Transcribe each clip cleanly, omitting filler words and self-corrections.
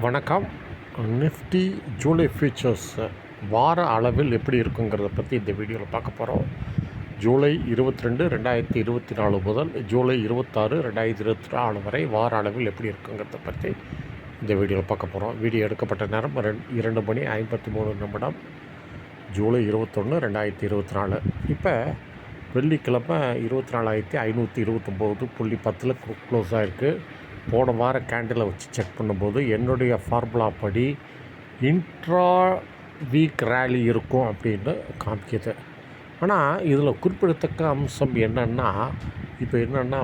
வணக்கம். Nifty July features வார அளவில் எப்படி இருக்குங்கிறத பற்றி இந்த வீடியோவில் பார்க்க போகிறோம். ஜூலை 22, 2024 முதல் ஜூலை 26, 2024 வரை வார அளவில் எப்படி இருக்குங்கிறத பற்றி இந்த வீடியோவில் பார்க்க போகிறோம். வீடியோ எடுக்கப்பட்ட நேரம் 2 மணி 53 நிமிடம், ஜூலை 21, 2024. இப்போ வெள்ளிக்கிழமை 24,529.10 க்ளோஸ் ஆகிருக்கு. போன வார கேண்டிலை வச்சு செக் பண்ணும்போது என்னுடைய ஃபார்முலா படி இன்ட்ரா வீக் ரேலி இருக்கும் அப்படின்னு காமிக்கிது. ஆனால் இதில் குறிப்பிடத்தக்க அம்சம் என்னென்னா, இப்போ என்னென்னா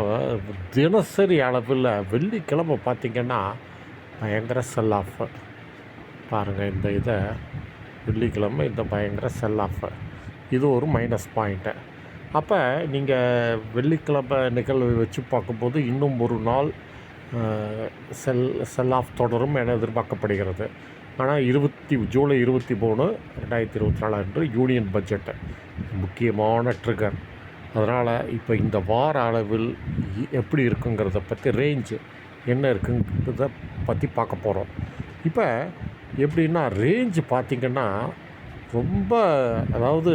தினசரி அளவில் வெள்ளிக்கிழமை பார்த்திங்கன்னா பயங்கர செல் ஆஃப். பாருங்கள், இந்த இதை வெள்ளிக்கிழமை இந்த பயங்கர செல் ஆஃப், இது ஒரு மைனஸ் பாயிண்ட்டு. அப்போ நீங்கள் வெள்ளிக்கிழமை நிகழ்வை வச்சு பார்க்கும்போது இன்னும் ஒரு நாள் செல் ஆஃப் தொடரும் என எதிர்பார்க்கப்படுகிறது. ஆனால் ஜூலை 23, 2024 அன்று யூனியன் பட்ஜெட்டு முக்கியமான ட்ரிகர். அதனால் இப்போ இந்த வார அளவில் எப்படி இருக்குங்கிறத பற்றி ரேஞ்சு என்ன இருக்குங்கிறத பற்றி பார்க்க போகிறோம். இப்போ எப்படின்னா ரேஞ்சு பார்த்திங்கன்னா ரொம்ப, அதாவது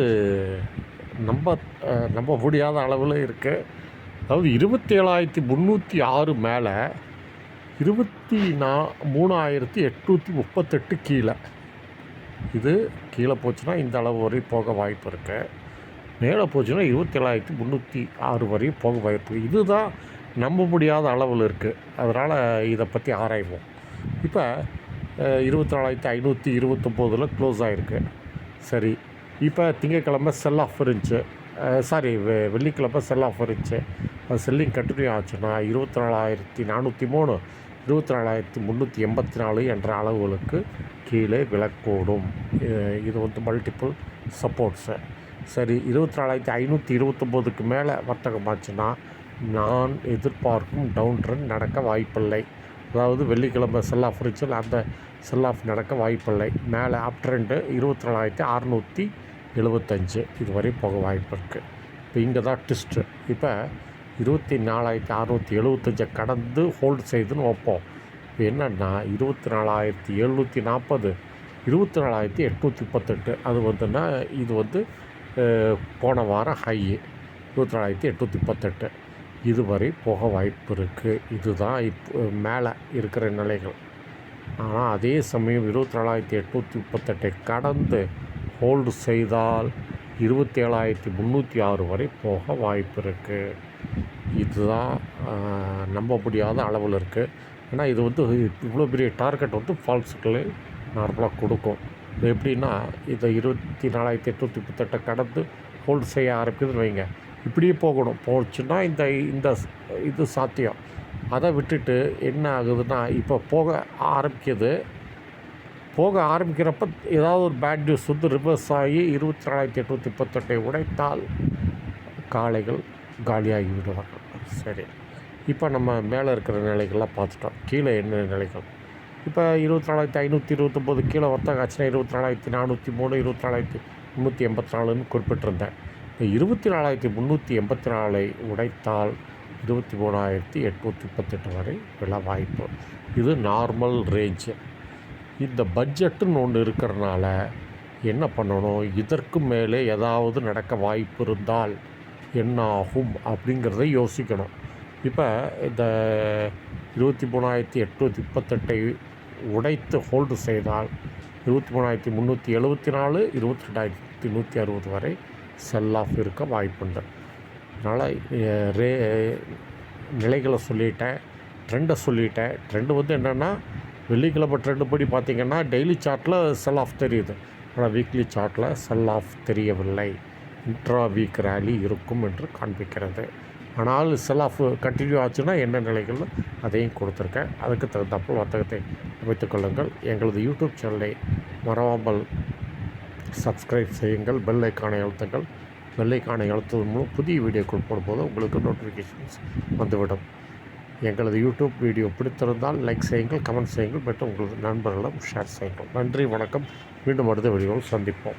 நம்ப முடியாத அளவில் இருக்குது. அதாவது 27,306 மேலே, 23,838 கீழே. இது கீழே போச்சுன்னா இந்த அளவு வரை போக வாய்ப்பு இருக்குது. மேலே போச்சுன்னா 27,306 வரையும் போக வாய்ப்பு இருக்குது. இதுதான் நம்ப முடியாத அளவில் இருக்குது. அதனால் இதை பற்றி ஆராய்வோம். இப்போ 24,529 க்ளோஸ் ஆகிருக்கு. சரி, இப்போ திங்கட்கிழமை செல் ஆஃப் இருந்துச்சு, வெள்ளிக்கிழமை செல் ஆஃப் இருந்துச்சு. அது செல்லிங் கண்டினியூ ஆச்சுன்னா 24,403, 24,384 என்ற அளவுகளுக்கு கீழே விழக்கூடும். இது மல்டிபிள் சப்போர்ட்ஸு. சரி, 24,529 மேலே வர்த்தகமாச்சுன்னா நான் எதிர்பார்க்கும் டவுன் ட்ரெண்ட் நடக்க வாய்ப்பில்லை. அதாவது வெள்ளிக்கிழமை செல் ஆஃப் இருந்துச்சு, அந்த செல் ஆஃப் நடக்க வாய்ப்பில்லை. மேலே அப் ட்ரெண்டு 24,675 இதுவரை போக வாய்ப்பு இருக்குது. இப்போ இங்கே தான் ட்விஸ்ட்டு. இப்போ 24,675 கடந்து ஹோல்டு செய்துன்னு வைப்போம். இப்போ என்னென்னா 24,740, 24,838 அது இது போன வாரம் ஹை 24,838 இதுவரை போக வாய்ப்பு இருக்குது. இதுதான் இப்போ மேலே இருக்கிற நிலைகள். ஆனால் அதே சமயம் 24,838 கடந்து ஹோல்டு செய்தால் 27,306 வரை போக வாய்ப்பு இருக்குது. இதுதான் நம்ப முடியாத அளவில் இருக்குது. ஏன்னா இது இவ்வளோ பெரிய டார்கெட் ஃபால்ஸுக்களே நார்மலாக கொடுக்கும். இது எப்படின்னா, இதை 24,838 கடந்து ஹோல்டு செய்ய ஆரம்பிக்குதுன்னு வைங்க, இப்படியே போச்சுன்னா இது சாத்தியம். அதை விட்டுட்டு என்ன ஆகுதுன்னா, இப்போ போக ஆரம்பிக்கிறப்ப ஏதாவது ஒரு பேட் நியூஸ் ரிவர்ஸ் ஆகி 24,838 உடைத்தால் காளைகள் காலியாகி விடுவார்கள். சரி, இப்போ நம்ம மேலே இருக்கிற நிலைகள்லாம் பார்த்துட்டோம். கீழே என்ன நிலைகள்? இப்போ 24,529 கீழே வர்த்தகம் ஆச்சுன்னா 24,403, 24,384 குறிப்பிட்டிருந்தேன். இந்த 24,384 உடைத்தால் 23,838 வரை விழ வாய்ப்பு. இது நார்மல் ரேஞ்சு. இந்த பட்ஜெட்டுன்னு ஒன்று இருக்கிறனால என்ன பண்ணணும், இதற்கு மேலே ஏதாவது நடக்க வாய்ப்பு இருந்தால் என்ன ஆகும் அப்படிங்கிறத யோசிக்கணும். இப்போ இந்த 23,838 உடைத்து ஹோல்டு செய்தால் 23,374, 22,160 வரை செல் ஆஃப் இருக்க வாய்ப்புண்டு. அதனால் நிலைகளை சொல்லிட்டேன், ட்ரெண்டை சொல்லிட்டேன். ட்ரெண்டு என்னென்னா, வெள்ளிக்கிழமை ட்ரெண்டு படி பார்த்திங்கன்னா டெய்லி சார்ட்டில் செல் ஆஃப் தெரியுது, ஆனால் வீக்லி சார்ட்டில் செல் ஆஃப் தெரியவில்லை. இன்ட்ரா வீக் ரேலி இருக்கும் என்று காண்பிக்கிறது. ஆனால் செல் ஆஃப் கண்டினியூ ஆச்சுன்னா என்ன நிலைகள் அதையும் கொடுத்துருக்கேன். அதுக்கு தகுந்தாற்போல் வர்த்தகத்தை அமைத்துக் கொள்ளுங்கள். எங்களது யூடியூப் சேனலை மறவாமல் சப்ஸ்கிரைப் செய்யுங்கள். பெல் ஐக்கானை அழுத்துங்கள். பெல் ஐக்கானை அழுத்துவதன் மூலம் புதிய வீடியோக்கள் போடும்போது உங்களுக்கு நோட்டிஃபிகேஷன்ஸ் வந்துவிடும். எங்களது யூடியூப் வீடியோ பிடித்திருந்தால் லைக் செய்யுங்கள், கமெண்ட் செய்யுங்கள், மற்றும் உங்களது நண்பர்களிடம் ஷேர் செய்யுங்கள். நன்றி, வணக்கம். மீண்டும் அடுத்த வீடியோவில் சந்திப்போம்.